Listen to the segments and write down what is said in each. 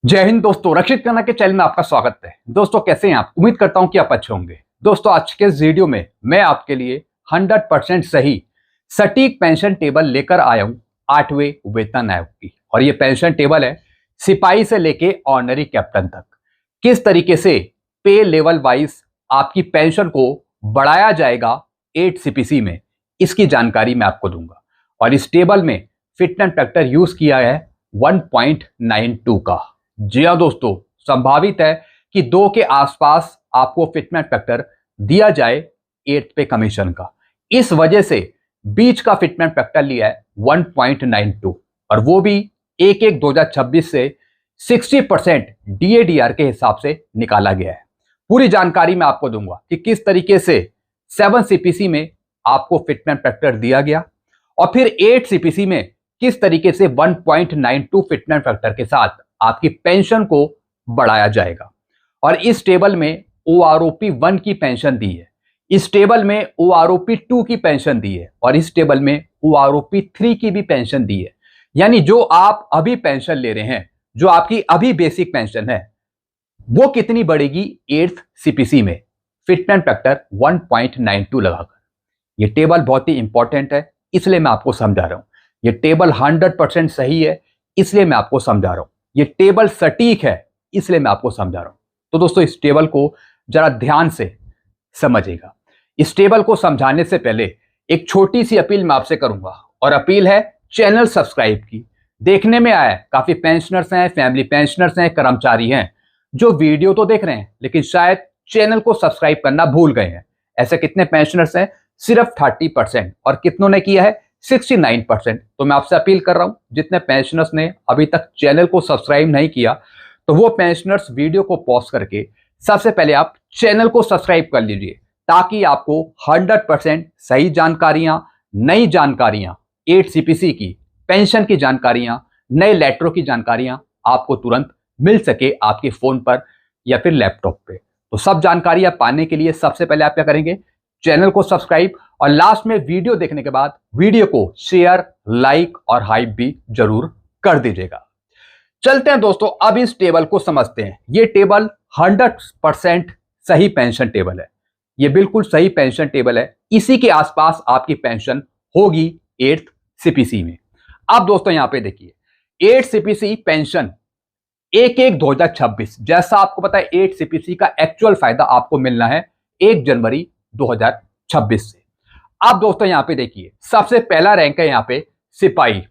जय हिंद दोस्तों, रक्षित खन्ना के चैनल में आपका स्वागत है। दोस्तों कैसे हैं आप? उम्मीद करता हूं कि आप अच्छे होंगे। दोस्तों आज के इस वीडियो में मैं आपके लिए 100% सही सटीक पेंशन टेबल लेकर आया हूं 8वें वेतन आयोग की। और ये पेंशन टेबल है सिपाही से लेके ऑनरी कैप्टन तक। किस तरीके से पे लेवल वाइज आपकी पेंशन को बढ़ाया जाएगा 8 सीपीसी में, इसकी जानकारी मैं आपको दूंगा। और इस टेबल में फिटनेस फैक्टर यूज किया है 1.92 का। जी हाँ दोस्तों, संभावित है कि 2 के आसपास आपको फिटनेस फैक्टर दिया जाए 8 पे कमीशन का। इस वजह से बीच का फिटनेस फैक्टर लिया है 1.92 और वो भी 1/1/2026 से 60% डीएडीआर के हिसाब से निकाला गया है। पूरी जानकारी मैं आपको दूंगा कि किस तरीके से 7 सीपीसी में आपको फिटनेस फैक्टर दिया गया और फिर 8 सीपीसी में किस तरीके से 1.92 फिटनेस फैक्टर के साथ आपकी पेंशन को बढ़ाया जाएगा। और इस टेबल में ओआरओपी 1 की पेंशन दी है, इस टेबल में ओआरओपी 2 की पेंशन दी है और इस टेबल में ओआरओपी 3 की भी पेंशन दी है। यानी जो आप अभी पेंशन ले रहे हैं, जो आपकी अभी बेसिक पेंशन है, वो कितनी बढ़ेगी 8th सीपीसी में फिटनेस फैक्टर 1.92 लगाकर। ये टेबल बहुत ही इंपॉर्टेंट है, इसलिए मैं आपको समझा रहा हूं। ये टेबल 100% सही है, इसलिए मैं आपको समझा रहा हूं। ये टेबल सटीक है, इसलिए मैं आपको समझा रहा हूं। तो दोस्तों इस टेबल को जरा ध्यान से समझिएगा। इस टेबल को समझाने से पहले एक छोटी सी अपील मैं आपसे करूंगा, और अपील है चैनल सब्सक्राइब की। देखने में आया काफी पेंशनर्स हैं, फैमिली पेंशनर्स हैं, कर्मचारी हैं जो वीडियो तो देख रहे हैं लेकिन शायद चैनल को सब्सक्राइब करना भूल गए हैं। ऐसे कितने पेंशनर्स हैं? सिर्फ 30%। और कितनों ने किया है? 69%। तो मैं आपसे अपील कर रहा हूं, जितने पेंशनर्स ने अभी तक चैनल को सब्सक्राइब नहीं किया तो वो पेंशनर्स वीडियो को पॉज करके सबसे पहले आप चैनल को सब्सक्राइब कर लीजिए, ताकि आपको 100% सही जानकारियां, नई जानकारियां, 8 सीपीसी की पेंशन की जानकारियां, नए लेटरों की जानकारियां आपको तुरंत मिल सके आपके फोन पर या फिर लैपटॉप पे। तो सब जानकारियां पाने के लिए सबसे पहले आप क्या करेंगे? चैनल को सब्सक्राइब और लास्ट में वीडियो देखने के बाद वीडियो को शेयर, लाइक और हाइप भी जरूर कर दीजिएगा। चलते हैं दोस्तों, अब इस टेबल को समझते हैं। यह टेबल 100% सही पेंशन टेबल है। यह बिल्कुल सही पेंशन टेबल है। इसी के आसपास आपकी पेंशन होगी 8th सीपीसी में। अब दोस्तों यहां पे देखिए 8 सीपीसी पेंशन 1/1/2026, जैसा आपको पता है 8 सीपीसी का एक्चुअल फायदा आपको मिलना है 1 जनवरी 2026 से। अब दोस्तों यहां पे देखिए सबसे पहला रैंक है यहां पे सिपाही,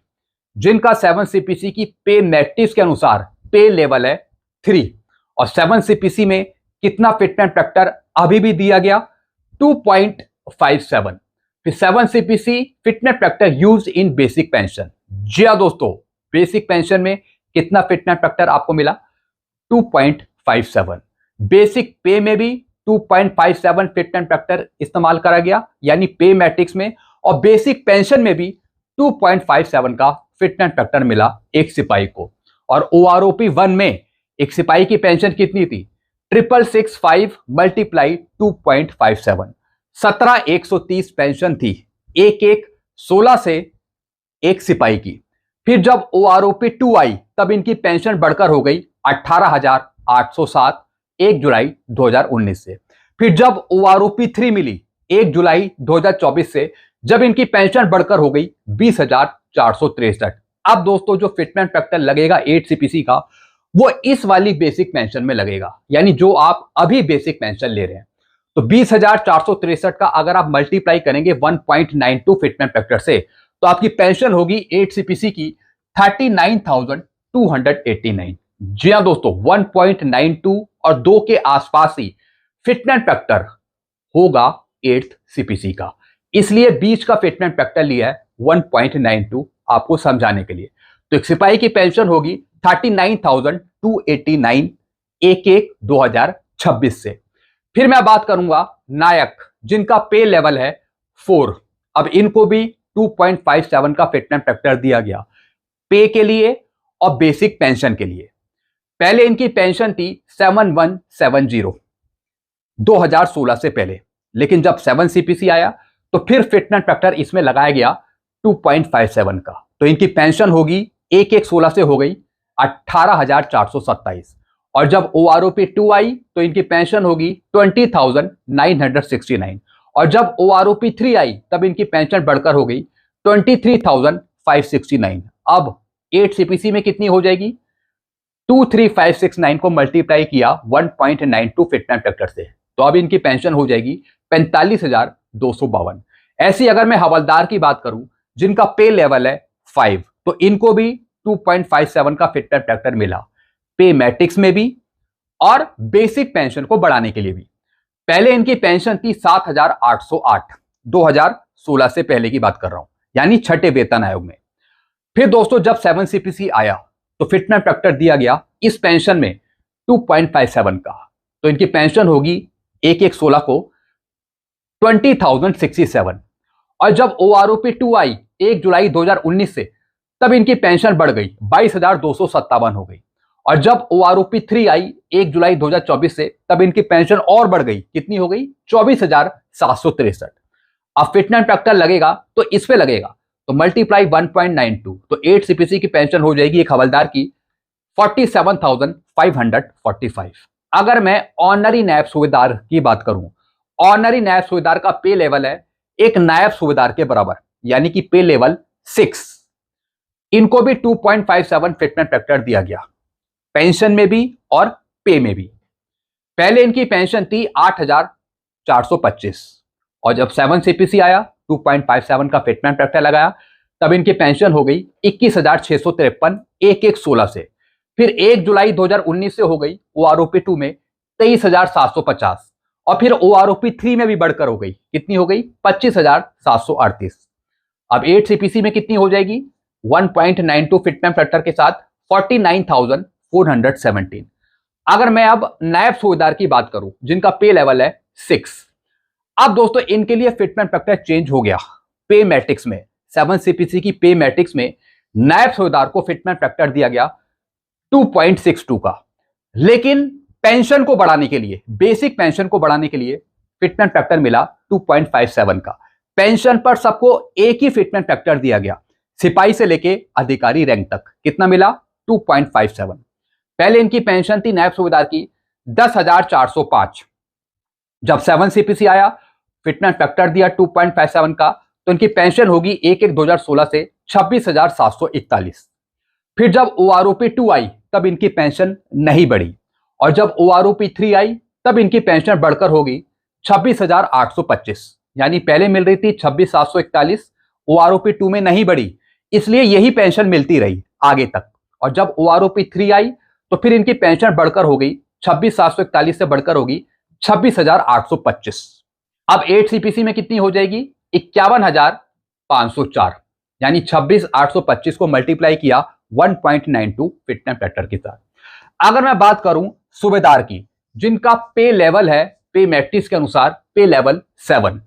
जिनका 7 सीपीसी की पे मैट्रिक्स के अनुसार पे लेवल है 3। और 7 सीपीसी में कितना फिटनेस फैक्टर अभी भी दिया गया? 2.57। फिर 7 CPC fitness factor used in basic pension. जी हां दोस्तों, बेसिक पेंशन में कितना फिटनेस फैक्टर आपको मिला? 2.57। बेसिक पे में भी 2.57 फिटनेस फैक्टर इस्तेमाल करा गया, यानी पे मैट्रिक्स में। और बेसिक पेंशन में भी 2.57 का फिटनेस फैक्टर मिला एक सिपाही को। और ओआरओपी 1 में एक सिपाही की पेंशन कितनी थी? 6665 मल्टीप्लाई 2.57, 17130 पेंशन थी 1/1/16 से एक सिपाही की। फिर जब ओआरओपी 2 आई तब इनकी पेंशन बढ़कर हो गई 18,807 1 जुलाई 2019 से। फिर जब ओआरओपी 3 मिली 1 जुलाई 2024 से, जब इनकी पेंशन बढ़कर हो गई 20,463। अब दोस्तों जो फिटनेस फैक्टर लगेगा 8 सीपीसी का, वो इस वाली बेसिक पेंशन में लगेगा, यानी जो आप अभी बेसिक पेंशन ले रहे हैं। तो 20,463 का अगर आप मल्टीप्लाई करेंगे 1.92 फिटनेस फैक्टर से, तो आपकी पेंशन होगी 8 सीपीसी की 39,289। जी हां दोस्तों, 1.92 और 2 के आसपास ही फिटनेस फैक्टर होगा 8th सीपीसी का। इसलिए बीच का फिटनेस फैक्टर लिया है 1.92 आपको समझाने के लिए। तो एक सिपाही की पेंशन होगी 39,289 1/1/2026 से। फिर मैं बात करूंगा नायक, जिनका पे लेवल है 4। अब इनको भी 2.57 का फिटनेस फैक्टर दिया गया पे के लिए और बेसिक पेंशन के लिए। पहले इनकी पेंशन थी 7170 2016 से पहले, लेकिन जब 7 सीपीसी आया तो फिर फिटनेस फैक्टर इसमें लगाया गया 2.57 का। तो इनकी पेंशन होगी 1/1/16 से हो गई 18,427। और जब OROP 2 आई तो इनकी पेंशन होगी 20,969। और जब OROP 3 आई तब इनकी पेंशन बढ़कर हो गई 23,569। अब 8 CPC में कितनी हो जाएगी? 23,569 को मल्टीप्लाई किया 1.92 फिटमेंट फैक्टर से, तो अब इनकी पेंशन हो जाएगी 45,252। ऐसी अगर मैं हवलदार की बात करूं जिनका पे लेवल है 5, तो इनको भी 2.57 का फिटमेंट फैक्टर मिला, पे मैट्रिक्स में भी और बेसिक पेंशन को बढ़ाने के लिए भी। पहले इनकी पेंशन थी 7,808, 2016 से पहले की बात कर रहा हूं, यानी छठे वेतन आयोग में। फिर दोस्तों जब 7 CPC आया तो फिटमेंट फैक्टर दिया गया इस पेंशन में 2.57 का, तो इनकी पेंशन होगी 1/1/16 को 20,067। और जब OROP 2 आई 1 जुलाई 2019 से, तब इनकी पेंशन बढ़ गई 22,257 हो गई। और जब OROP 3 आई 1 जुलाई 2024 से, तब इनकी पेंशन और बढ़ गई, कितनी हो गई? 24,763। अब फिटमेंट फैक्टर लगेगा तो इस पे लगेगा, तो मल्टीप्लाई 1.92, तो 8 CPC की पेंशन हो जाएगी एक हवलदार की 47,545। अगर मैं ऑनरी नायब सूबेदार की बात करूं, ऑनरी नायब सूबेदार का पे लेवल है एक नायब सूबेदार के बराबर, यानी कि पे लेवल 6। इनको भी 2.57 फिटमेंट फैक्टर दिया गया, पेंशन में भी और पे में भी। पहले इनकी पेंशन थी 8,425, और जब 7 CPC आया 2.57 का फिटमेंट फैक्टर लगाया, तब इनकी पेंशन हो गई 21,653 1/1/16 से। फिर 1 जुलाई 2019 से हो गई OROP 2 में 23,750, और फिर OROP 3 में भी बढ़कर हो गई, कितनी हो गई? 25,738। अब 8 CPC में कितनी हो जाएगी? 1.92 फिटमेंट फैक्टर के साथ 49,417। अगर मैं अब नायब सूबेदार की बात करूं जिनका पे लेवल है 6, अब दोस्तों इनके लिए फिटमेंट फैक्टर चेंज हो गया। पे मैट्रिक्स में 7 CPC की पे मैट्रिक्स में नायब सूबेदार को फिटमेंट फैक्टर दिया गया 2.62 का, लेकिन पेंशन को बढ़ाने के लिए, बेसिक पेंशन को बढ़ाने के लिए फिटमेंट फैक्टर मिला 2.57 का। पेंशन पर सबको एक ही फिटमेंट फैक्टर दिया गया, सिपाही से लेके अधिकारी रैंक तक। कितना मिला? 2.57। पहले इनकी पेंशन थी नायब सूबेदार की 10,405। जब 7 CPC आया, फिटमेंट फैक्टर दिया 2.57 का, तो इनकी पेंशन होगी 1/1/2016 से 26,741। फिर जब OROP 2 आई तब इनकी पेंशन नहीं बढ़ी, और जब OROP 3 आई तब इनकी पेंशन बढ़कर होगी 26,825, यानी पहले मिल रही थी 26,741, OROP 2 में नहीं बढ़ी, इसलिए यही पेंशन मिलती रही आगे तक। और जब OROP 3 आई तो फिर इनकी पेंशन बढ़कर हो गई 26,741 से बढ़कर होगी 26,825। अब 8 CPC में कितनी हो जाएगी? 51,504, यानी 26,825 को मल्टीप्लाई किया 1.92 फिटमेंट फैक्टर के साथ। अगर मैं बात करूं सूबेदार की जिनका पे लेवल है पे मैट्रिक्स के अनुसार पे लेवल 7,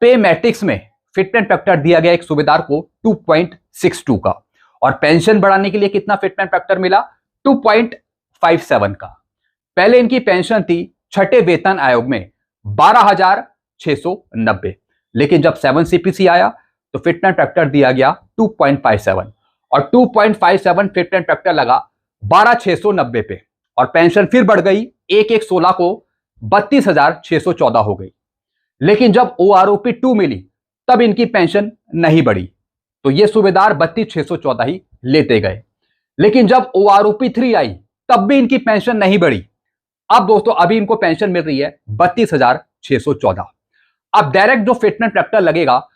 पे मैट्रिक्स में फिटमेंट फैक्टर दिया गया एक सूबेदार को 2.62 का, और पेंशन बढ़ाने के लिए कितना फिटमेंट फैक्टर मिला? 2.57 का। पहले इनकी पेंशन थी छठे वेतन आयोग में 12,690, लेकिन जब 7 CPC आया तो फिटमेंट फैक्टर दिया गया 2.57, और 2.57 फिटमेंट फैक्टर लगा 12,690 पे, और पेंशन फिर बढ़ गई 1/1/16 को 32,614 हो गई। लेकिन जब OROP 2 मिली तब इनकी पेंशन नहीं बढ़ी, तो ये सूबेदार 32,614 ही लेते गए। लेकिन जब OROP 3 आई तब भी इनकी पेंशन नहीं बढ़ी। अब दोस्तों अभी इनको पेंशन मिल रही है 32,614। अब डायरेक्ट जो फिटमेंट फैक्टर लगेगा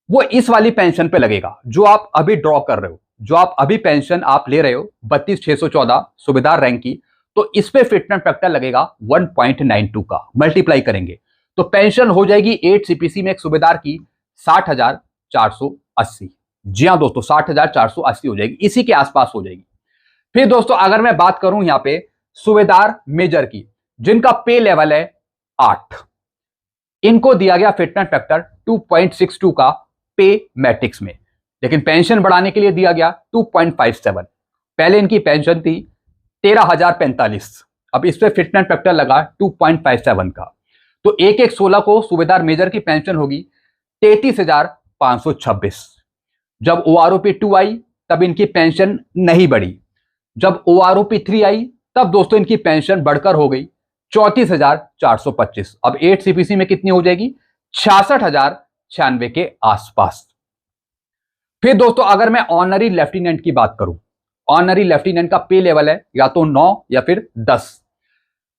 वो इस वाली पेंशन पे लगेगा जो आप अभी ड्रॉ कर रहे हो, जो आप अभी पेंशन आप ले रहे हो 32,614 सूबेदार रैंक की, तो इस पे फिटमेंट फैक्टर लगेगा 1.92 का, मल्टीप्लाई करेंगे तो पेंशन हो जाएगी 8 CPC में एक सूबेदार की 60,480। जी हां दोस्तों, 60,480 हो जाएगी, इसी के आसपास हो जाएगी। फिर दोस्तों अगर मैं बात करूं यहां पे सूबेदार मेजर की जिनका पे लेवल है 8, इनको दिया गया फिटमेंट फैक्टर 2.62 का पे मैट्रिक्स में, लेकिन पेंशन बढ़ाने के लिए दिया गया 2.57। पहले इनकी पेंशन थी 13,045, अब इस पे फिटमेंट फैक्टर लगा 2.57 का, तो 1/1/16 को सूबेदार मेजर की पेंशन होगी 33,526। जब OROP 2 आई तब इनकी पेंशन नहीं बढ़ी, जब OROP3 आई तब दोस्तों इनकी पेंशन बढ़कर हो गई 34,425। अब 8 CPC में कितनी हो जाएगी? 66,096 के आसपास। फिर दोस्तों अगर मैं ऑनरी लेफ्टिनेंट की बात करूं, ऑनरी लेफ्टिनेंट का पे लेवल है या तो 9 या फिर 10।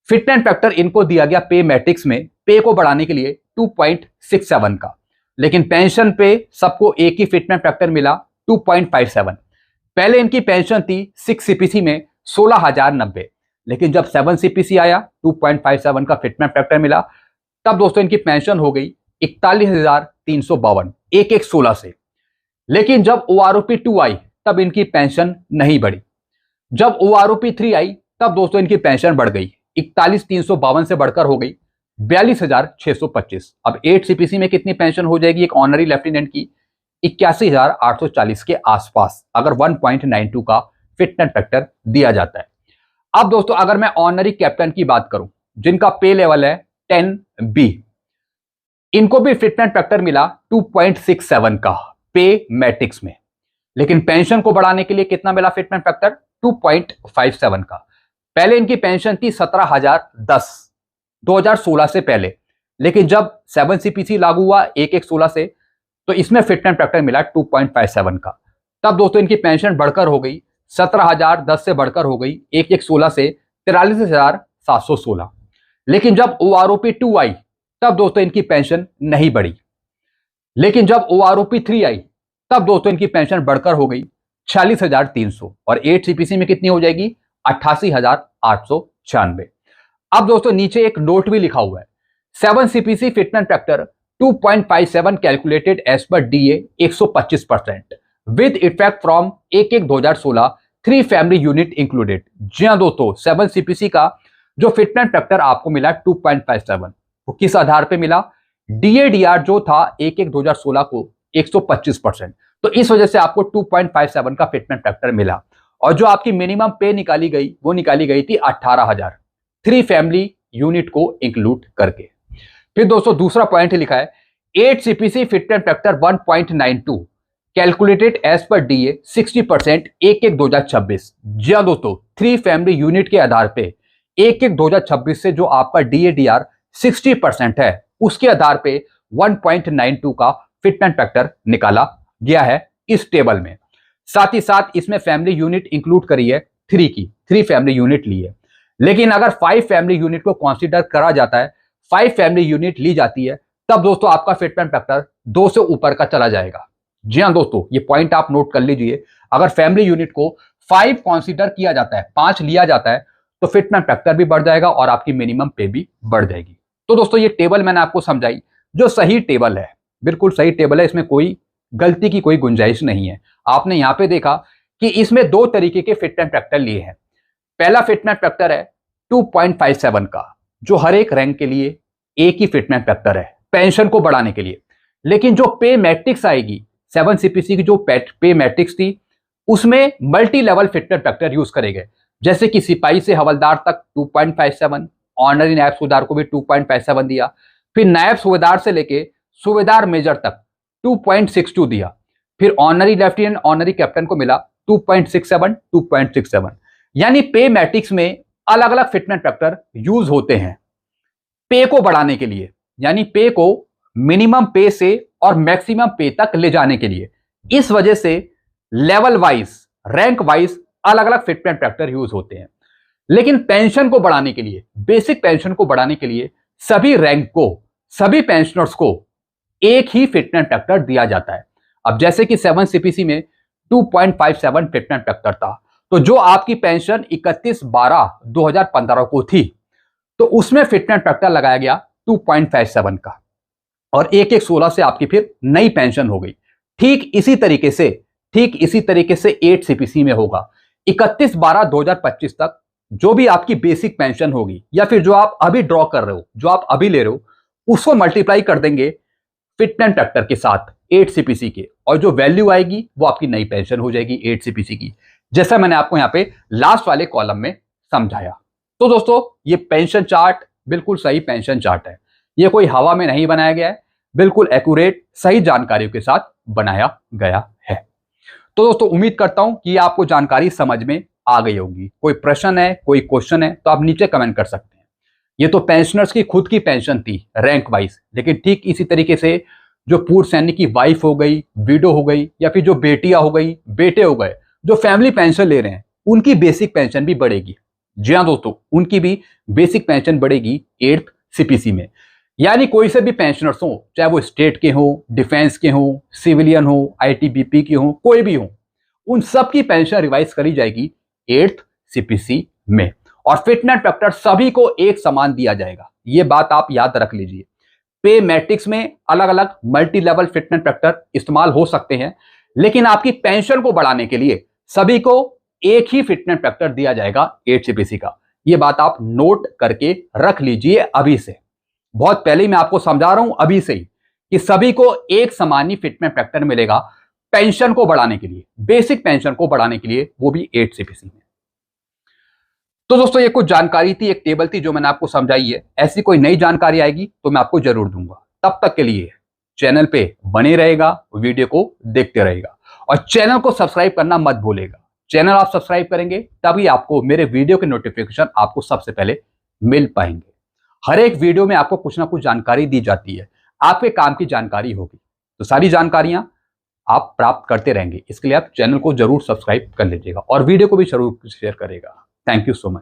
फिटमेंट फैक्टर इनको दिया गया पे मैट्रिक्स में पे को बढ़ाने के लिए 2.67 का, लेकिन पेंशन पे सबको एक ही फिटमेंट फैक्टर मिला 2.57। पहले इनकी पेंशन थी 6 CPC में 16,090, लेकिन जब 7 CPC आया 2.57 का फिटमेंट फैक्टर मिला, तब दोस्तों इनकी पेंशन हो गई 41,352 एक 16 से। लेकिन जब OROP2 आई तब इनकी पेंशन नहीं बढ़ी। जब OROP3 आई तब दोस्तों इनकी पेंशन बढ़ गई 41,352 से बढ़कर हो गई 42,625। अब 8 CPC में कितनी पेंशन हो जाएगी एक ऑनरी लेफ्टिनेंट की? 81,840 के आसपास, अगर 1.92 का फिटमेंट फैक्टर दिया जाता है। अब दोस्तों अगर मैं ऑनरी कैप्टन की बात करूं, जिनका पे लेवल है 10B, इनको भी फिटमेंट फैक्टर मिला 2.67 का पे मैट्रिक्स में, लेकिन पेंशन को बढ़ाने के लिए कितना मिला फिटमेंट फैक्टर? 2.57 का। पहले इनकी पेंशन थी 17,010 2016 से पहले, लेकिन जब 7 CPC लागू हुआ 1/16 से, तो इसमें फिटमेंट फैक्टर मिला 2.57 का। तब दोस्तों इनकी पेंशन बढ़कर हो गई 17,010 से बढ़कर हो गई 1/16 से 43,716। लेकिन जब OROP2 आई तब दोस्तों इनकी पेंशन नहीं बढ़ी, लेकिन जब OROP3 आई तब दोस्तों इनकी पेंशन बढ़कर हो गई 46,300 और 8 CPC में कितनी हो जाएगी? 88,896। अब दोस्तों नीचे एक नोट भी लिखा हुआ है, 7 CPC fitment factor 2.57 calculated as पर DA 125% with effect from 1/1/2016 3 family unit included. जी हाँ दोस्तों, 7 CPC का जो फिटमेंट फैक्टर आपको मिला 2.57, वो किस आधार पे मिला? DADR जो था 1/1/2016 को 125%, तो इस वजह से आपको 2.57 का फिटमेंट फैक्टर मिला। और जो आपकी मिनिमम पे निकाली गई वो निकाली गई थी 18,000 3 फैमिली यूनिट को इंक्लूड करके। फिर दोस्तों दूसरा पॉइंट लिखा है 8 CPC fitment factor 1.92 calculated as पर DA 60% 1/1/2026। जी हाँ दोस्तों, 3 फैमिली यूनिट के आधार पे 1/1/2026 से जो आपका DADR 60% है, उसके आधार पे 1.92 का फिटमेंट फैक्टर निकाला गया है इस टेबल में। साथ ही साथ इसमें फैमिली यूनिट इंक्लूड करी है 3 फैमिली यूनिट ली है, लेकिन अगर 5 फैमिली यूनिट को कंसीडर करा जाता है, 5 फैमिली यूनिट ली जाती है, तब दोस्तों आपका फिटमेंट फैक्टर 2 से ऊपर का चला जाएगा। जी हाँ दोस्तों, ये पॉइंट आप नोट कर लीजिए। अगर फैमिली यूनिट को 5 कंसीडर किया जाता है, 5 लिया जाता है, तो फिटमेंट फैक्टर भी बढ़ जाएगा और आपकी मिनिमम पे भी बढ़ जाएगी। तो दोस्तों ये टेबल मैंने आपको समझाई, जो सही टेबल है, बिल्कुल सही टेबल है, इसमें कोई गलती की कोई गुंजाइश नहीं है। आपने यहां पे देखा कि इसमें 2 तरीके के फिटमेंट फैक्टर लिए हैं। पहला फिटमेंट फैक्टर है 2.57 का, जो हर एक रैंक के लिए एक ही फिटमेंट फैक्टर है पेंशन को बढ़ाने के लिए। लेकिन जो पे मैट्रिक्स आएगी, 7 CPC की जो पे मैट्रिक्स थी, उसमें multi level fitment factor use करे गए, जैसे कि सिपाही से हवलदार तक 2.57, ऑनरी नायब सूबेदार को भी 2.57 दिया, फिर नायब सूबेदार से लेके सूबेदार मेजर तक 2.62 दिया, फिर ऑनरी लेफ्टिनेंट ऑनरी कैप्टन को मिला 2.67। यानी पे मैट्रिक्स में अलग अलग फिटमेंट फैक्टर यूज होते हैं पे को बढ़ाने के लिए, यानी पे को मिनिमम पे से और मैक्सिमम पे तक ले जाने के लिए। इस वजह से लेवल वाइज, रैंक वाइज अलग अलग फिटमेंट फैक्टर यूज होते हैं। लेकिन पेंशन को बढ़ाने के लिए, बेसिक पेंशन को बढ़ाने के लिए सभी रैंक को, सभी पेंशनर्स को एक ही फिटमेंट फैक्टर दिया जाता है। अब जैसे कि 7 CPC में 2.57 फिटमेंट फैक्टर था, तो जो आपकी पेंशन 31/12/2015 को थी, तो उसमें फिटमेंट फैक्टर लगाया गया 2.57 का और 1/1/16 से आपकी फिर नई पेंशन हो गई। ठीक इसी तरीके से 8 CPC में होगा 31/12/2025 तक। जो भी आपकी बेसिक पेंशन होगी या फिर जो आप अभी ड्रॉ कर रहे हो, जो आप अभी ले रहे हो, उसको मल्टीप्लाई कर देंगे फिटमेंट फैक्टर के साथ 8 CPC के, और जो वैल्यू आएगी वो आपकी नई पेंशन हो जाएगी 8 CPC की, जैसा मैंने आपको यहाँ पे लास्ट वाले कॉलम में समझाया। तो दोस्तों ये पेंशन चार्ट बिल्कुल सही पेंशन चार्ट है, ये कोई हवा में नहीं बनाया गया है, बिल्कुल एक्यूरेट सही जानकारियों के साथ बनाया गया है। तो दोस्तों उम्मीद करता हूं कि आपको जानकारी समझ में आ गई होगी। कोई प्रश्न है, कोई क्वेश्चन है तो आप नीचे कमेंट कर सकते हैं। ये तो पेंशनर्स की खुद की पेंशन थी रैंक वाइज, लेकिन ठीक इसी तरीके से जो पूर्व सैनिक की वाइफ हो गई, विडो हो गई, या फिर जो बेटियां हो गई, बेटे हो गए, जो फैमिली पेंशन ले रहे हैं, उनकी बेसिक पेंशन भी बढ़ेगी। जी हाँ दोस्तों, उनकी भी बेसिक पेंशन बढ़ेगी 8th सीपीसी में। यानी कोई से भी पेंशनर्स हो, चाहे वो स्टेट के हो, डिफेंस के हो, सिविलियन हो, आईटीबीपी के हो, कोई भी हो, उन सब की पेंशन रिवाइज करी जाएगी 8th सीपीसी में। और फिटनेस फैक्टर सभी को एक समान दिया जाएगा, ये बात आप याद रख लीजिए। पे मैट्रिक्स में अलग अलग मल्टी लेवल फिटनेस फैक्टर इस्तेमाल हो सकते हैं, लेकिन आपकी पेंशन को बढ़ाने के लिए सभी को एक ही फिटनेस फैक्टर दिया जाएगा 8 सीपीसी का। यह बात आप नोट करके रख लीजिए अभी से। बहुत पहले ही मैं आपको समझा रहा हूं अभी से ही कि सभी को एक समान ही फिटनेस फैक्टर मिलेगा पेंशन को बढ़ाने के लिए, बेसिक पेंशन को बढ़ाने के लिए, वो भी 8 सीपीसी में। तो दोस्तों ये कुछ जानकारी थी, एक टेबल थी जो मैंने आपको समझाई है। ऐसी कोई नई जानकारी आएगी तो मैं आपको जरूर दूंगा। तब तक के लिए चैनल पे बने रहेगा, वीडियो को देखते रहेगा और चैनल को सब्सक्राइब करना मत भूलेगा। चैनल आप सब्सक्राइब करेंगे तभी आपको मेरे वीडियो के नोटिफिकेशन आपको सबसे पहले मिल पाएंगे। हर एक वीडियो में आपको कुछ ना कुछ जानकारी दी जाती है, आपके काम की जानकारी होगी, तो सारी जानकारियां आप प्राप्त करते रहेंगे। इसके लिए आप चैनल को जरूर सब्सक्राइब कर लीजिएगा और वीडियो को भी जरूर शेयर करेगा। Thank you so much.